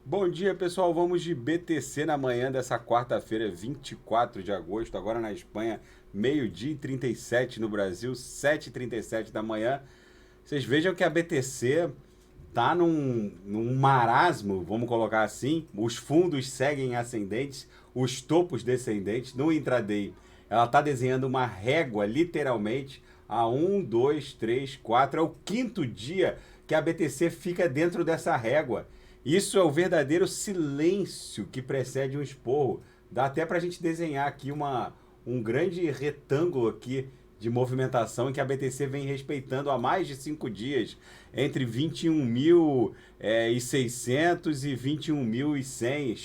Bom dia, pessoal. Vamos de BTC na manhã dessa quarta-feira, 24 de agosto, agora na Espanha, meio-dia e 37 no Brasil, 7h37 da manhã. Vocês vejam que a BTC tá num marasmo, vamos colocar assim. Os fundos seguem ascendentes, os topos descendentes. No intraday, ela está desenhando uma régua, literalmente, a 1, 2, 3, 4. É o quinto dia que a BTC fica dentro dessa régua. Isso é o verdadeiro silêncio que precede um esporro. Dá até para a gente desenhar aqui um grande retângulo aqui de movimentação em que a BTC vem respeitando há mais de 5 dias, entre 21.600 e 21.100.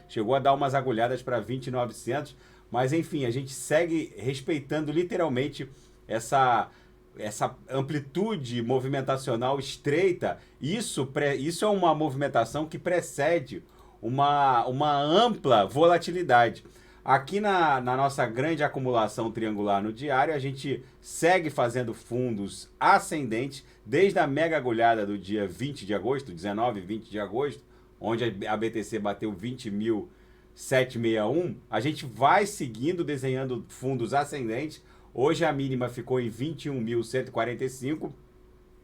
Chegou a dar umas agulhadas para 20.900, mas enfim, a gente segue respeitando literalmente essa essa amplitude movimentacional estreita. Isso é uma movimentação que precede uma ampla volatilidade. Aqui na nossa grande acumulação triangular no diário, a gente segue fazendo fundos ascendentes desde a mega agulhada do dia 20 de agosto, 19 e 20 de agosto, onde a BTC bateu 20.761. A gente vai seguindo desenhando fundos ascendentes. Hoje a mínima ficou em 21.145,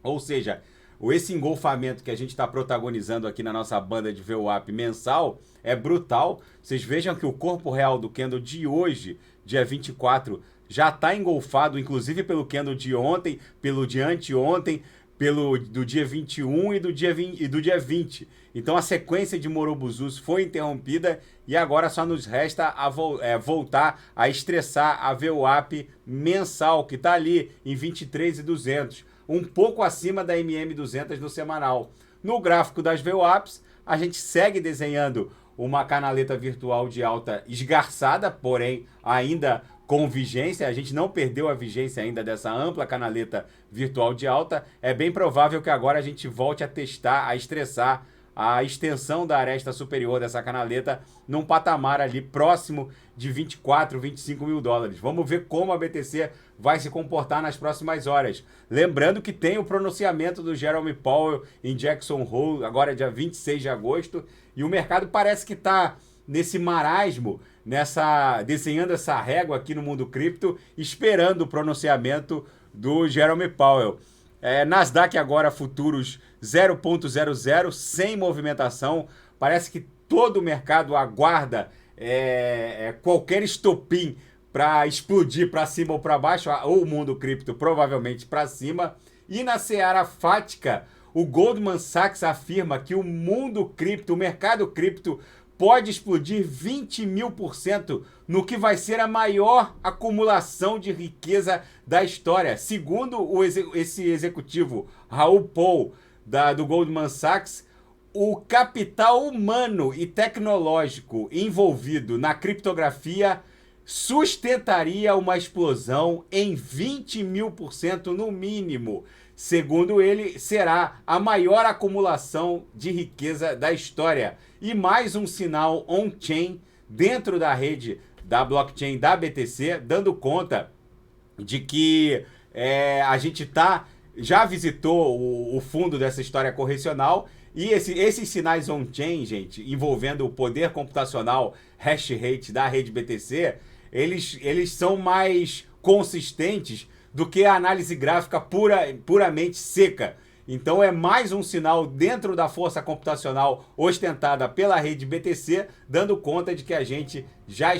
ou seja, esse engolfamento que a gente está protagonizando aqui na nossa banda de VWAP mensal é brutal. Vocês vejam que o corpo real do candle de hoje, dia 24, já está engolfado, inclusive pelo candle de ontem, pelo de anteontem, pelo do dia 21 e do dia 20. Então a sequência de Morobuzus foi interrompida e agora só nos resta voltar a estressar a VWAP mensal, que está ali em 23.200, um pouco acima da MM200 no semanal. No gráfico das VWAPs, a gente segue desenhando uma canaleta virtual de alta esgarçada, porém ainda com vigência. A gente não perdeu a vigência ainda dessa ampla canaleta virtual de alta. É bem provável que agora a gente volte a testar, a estressar a extensão da aresta superior dessa canaleta num patamar ali próximo de 24, 25 mil dólares. Vamos ver como a BTC vai se comportar nas próximas horas. Lembrando que tem o pronunciamento do Jerome Powell em Jackson Hole, agora dia 26 de agosto, e o mercado parece que está nesse marasmo, desenhando essa régua aqui no mundo cripto, esperando o pronunciamento do Jerome Powell. Nasdaq agora futuros 0,00, sem movimentação. Parece que todo o mercado aguarda qualquer estopim para explodir para cima ou para baixo, ou o mundo cripto provavelmente para cima. E na seara fática, o Goldman Sachs afirma que o mundo cripto, o mercado cripto, pode explodir 20.000% no que vai ser a maior acumulação de riqueza da história. Segundo esse executivo, Raul Pal, do Goldman Sachs, o capital humano e tecnológico envolvido na criptografia sustentaria uma explosão em 20.000% no mínimo. Segundo ele, será a maior acumulação de riqueza da história. E mais um sinal on-chain dentro da rede da blockchain da BTC, dando conta de que a gente já visitou o fundo dessa história correcional. E esses sinais on-chain, gente, envolvendo o poder computacional hash rate da rede BTC, eles são mais consistentes do que a análise gráfica puramente seca. Então é mais um sinal dentro da força computacional ostentada pela rede BTC, dando conta de que a gente já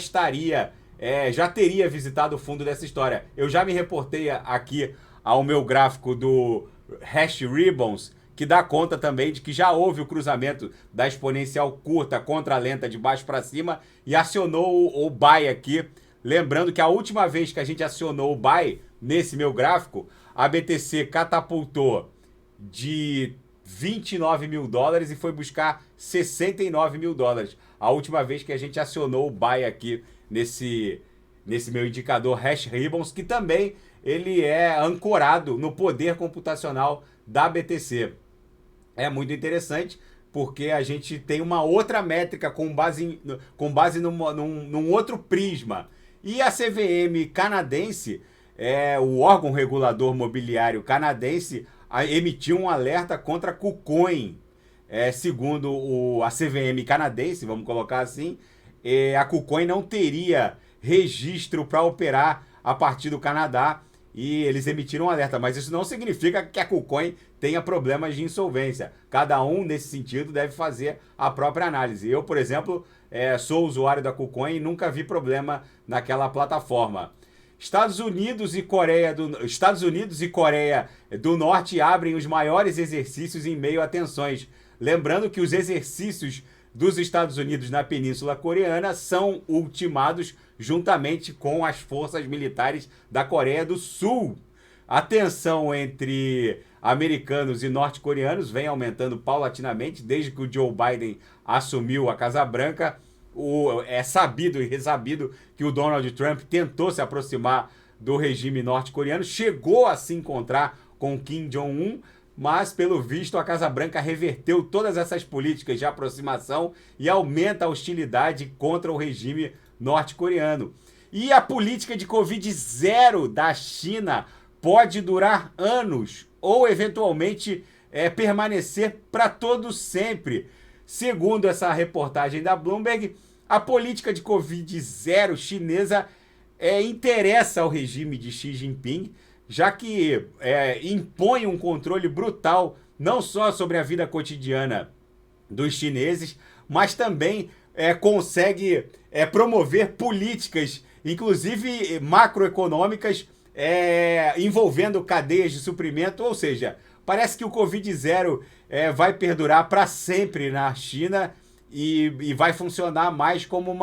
teria visitado o fundo dessa história. Eu já me reportei aqui ao meu gráfico do Hash Ribbons, que dá conta também de que já houve o cruzamento da exponencial curta contra a lenta de baixo para cima e acionou o buy aqui. Lembrando que a última vez que a gente acionou o buy nesse meu gráfico, a BTC catapultou de 29 mil dólares e foi buscar 69 mil dólares. A última vez que a gente acionou o buy aqui nesse meu indicador Hash Ribbons, que também ele é ancorado no poder computacional da BTC. É muito interessante porque a gente tem uma outra métrica com base num outro prisma. E a CVM canadense, o órgão regulador mobiliário canadense, emitiu um alerta contra KuCoin. segundo a CVM canadense, vamos colocar assim, a KuCoin não teria registro para operar a partir do Canadá e eles emitiram um alerta. Mas isso não significa que a KuCoin tenha problemas de insolvência. Cada um, nesse sentido, deve fazer a própria análise. Eu, por exemplo, sou usuário da KuCoin e nunca vi problema naquela plataforma. Estados Unidos e Coreia do Norte abrem os maiores exercícios em meio a tensões. Lembrando que os exercícios dos Estados Unidos na Península Coreana são ultimados juntamente com as forças militares da Coreia do Sul. A tensão entre americanos e norte-coreanos vem aumentando paulatinamente desde que o Joe Biden assumiu a Casa Branca. É sabido e resabido que o Donald Trump tentou se aproximar do regime norte-coreano, chegou a se encontrar com Kim Jong-un, mas, pelo visto, a Casa Branca reverteu todas essas políticas de aproximação e aumenta a hostilidade contra o regime norte-coreano. E a política de Covid-0 da China pode durar anos ou, eventualmente, permanecer para todo sempre. Segundo essa reportagem da Bloomberg, a política de Covid-0 chinesa interessa ao regime de Xi Jinping, já que impõe um controle brutal não só sobre a vida cotidiana dos chineses, mas também consegue promover políticas, inclusive macroeconômicas, envolvendo cadeias de suprimento, ou seja, parece que o Covid-0 vai perdurar para sempre na China e vai funcionar mais como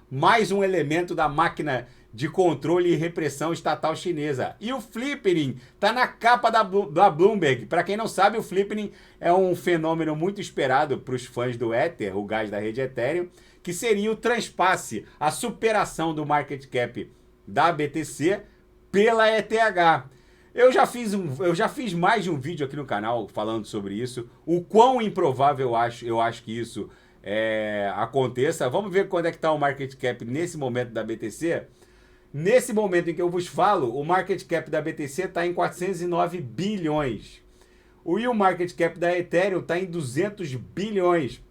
mais um elemento da máquina de controle e repressão estatal chinesa. E o Flipping está na capa da Bloomberg. Para quem não sabe, o Flipping é um fenômeno muito esperado para os fãs do Ether, o gás da rede Ethereum, que seria o transpasse, a superação do market cap da BTC pela ETH. Eu já fiz mais de um vídeo aqui no canal falando sobre isso, o quão improvável eu acho que isso aconteça. Vamos ver quando é que está o market cap nesse momento da BTC. Nesse momento em que eu vos falo, o market cap da BTC está em 409 bilhões. E o market cap da Ethereum está em 200 bilhões.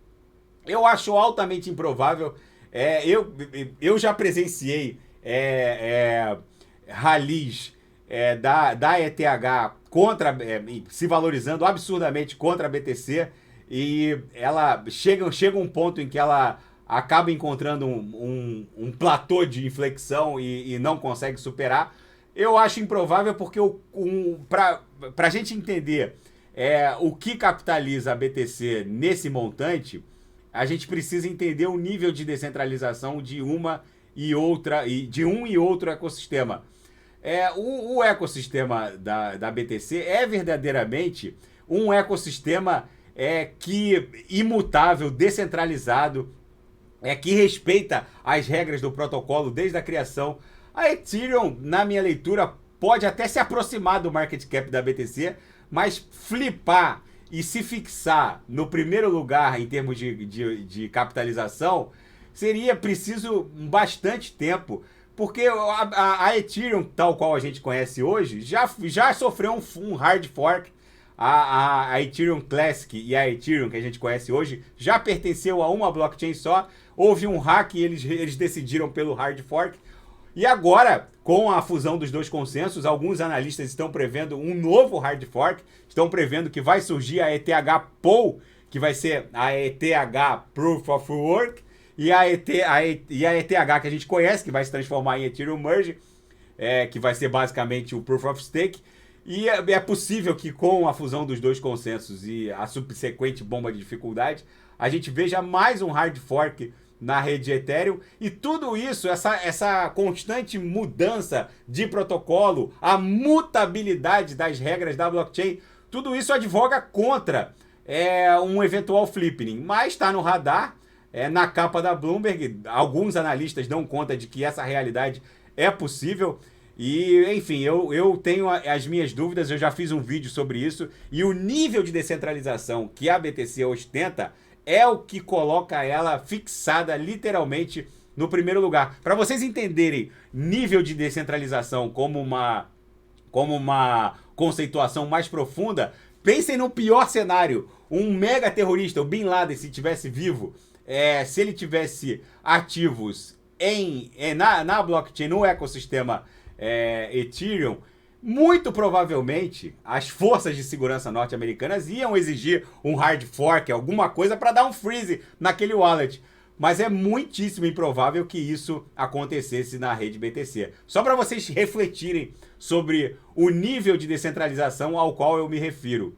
Eu acho altamente improvável. Eu já presenciei rallies da ETH se valorizando absurdamente contra a BTC, e ela chega um ponto em que ela acaba encontrando um platô de inflexão e não consegue superar. Eu acho improvável porque para a gente entender o que capitaliza a BTC nesse montante, a gente precisa entender o nível de descentralização de uma e outra, de um e outro ecossistema. O ecossistema da BTC é verdadeiramente um ecossistema imutável, descentralizado, que respeita as regras do protocolo desde a criação. A Ethereum, na minha leitura, pode até se aproximar do market cap da BTC, mas flipar e se fixar no primeiro lugar em termos de capitalização seria preciso bastante tempo, porque a Ethereum, tal qual a gente conhece hoje, já sofreu um hard fork. A Ethereum Classic e a Ethereum que a gente conhece hoje já pertenceu a uma blockchain só. Houve um hack e eles decidiram pelo hard fork. E agora, com a fusão dos dois consensos, alguns analistas estão prevendo um novo hard fork. Estão prevendo que vai surgir a ETH Pool, que vai ser a ETH Proof of Work, e a ETH que a gente conhece, que vai se transformar em Ethereum Merge, que vai ser basicamente o Proof of Stake. E é possível que com a fusão dos dois consensos e a subsequente bomba de dificuldade, a gente veja mais um hard fork na rede Ethereum. E tudo isso, essa constante mudança de protocolo, a mutabilidade das regras da blockchain, tudo isso advoga contra um eventual flipping. Mas está no radar, na capa da Bloomberg. Alguns analistas dão conta de que essa realidade é possível. E, enfim, eu tenho as minhas dúvidas, eu já fiz um vídeo sobre isso, e o nível de descentralização que a BTC ostenta é o que coloca ela fixada literalmente no primeiro lugar. Para vocês entenderem nível de descentralização como uma conceituação mais profunda, pensem no pior cenário. um mega terrorista, o Bin Laden, se tivesse vivo, se ele tivesse ativos na blockchain, no ecossistema Ethereum, muito provavelmente as forças de segurança norte-americanas iam exigir um hard fork, alguma coisa para dar um freeze naquele wallet. Mas é muitíssimo improvável que isso acontecesse na rede BTC. Só para vocês refletirem sobre o nível de descentralização ao qual eu me refiro.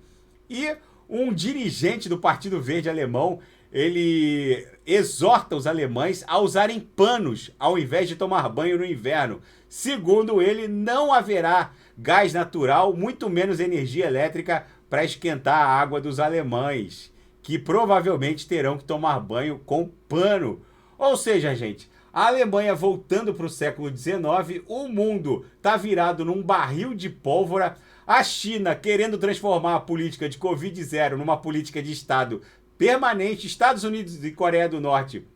E um dirigente do Partido Verde alemão, ele exorta os alemães a usarem panos ao invés de tomar banho no inverno. Segundo ele, não haverá gás natural, muito menos energia elétrica para esquentar a água dos alemães, que provavelmente terão que tomar banho com pano. Ou seja, gente, a Alemanha voltando para o século XIX, o mundo está virado num barril de pólvora, a China querendo transformar a política de Covid-0 numa política de Estado permanente, Estados Unidos e Coreia do Norte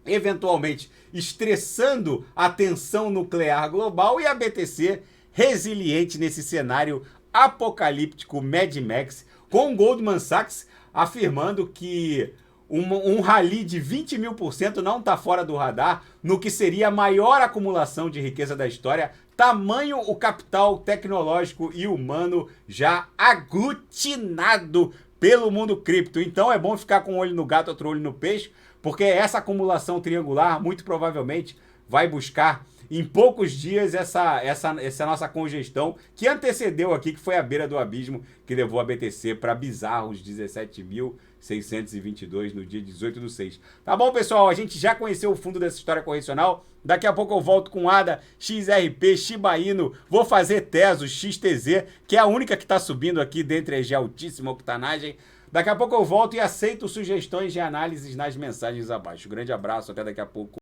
eventualmente estressando a tensão nuclear global, e a BTC resiliente nesse cenário apocalíptico Mad Max, com Goldman Sachs afirmando que um rally de 20.000% não está fora do radar, no que seria a maior acumulação de riqueza da história, tamanho o capital tecnológico e humano já aglutinado pelo mundo cripto. Então é bom ficar com um olho no gato, outro olho no peixe, porque essa acumulação triangular muito provavelmente vai buscar em poucos dias essa nossa congestão que antecedeu aqui, que foi a beira do abismo, que levou a BTC para bizarros 17.622 no dia 18/6. Tá bom, pessoal? A gente já conheceu o fundo dessa história correcional. Daqui a pouco eu volto com ADA, XRP, Shiba Inu, vou fazer Teso, XTZ, que é a única que está subindo aqui dentre as de altíssima octanagem. Daqui a pouco eu volto e aceito sugestões de análises nas mensagens abaixo. Grande abraço, até daqui a pouco.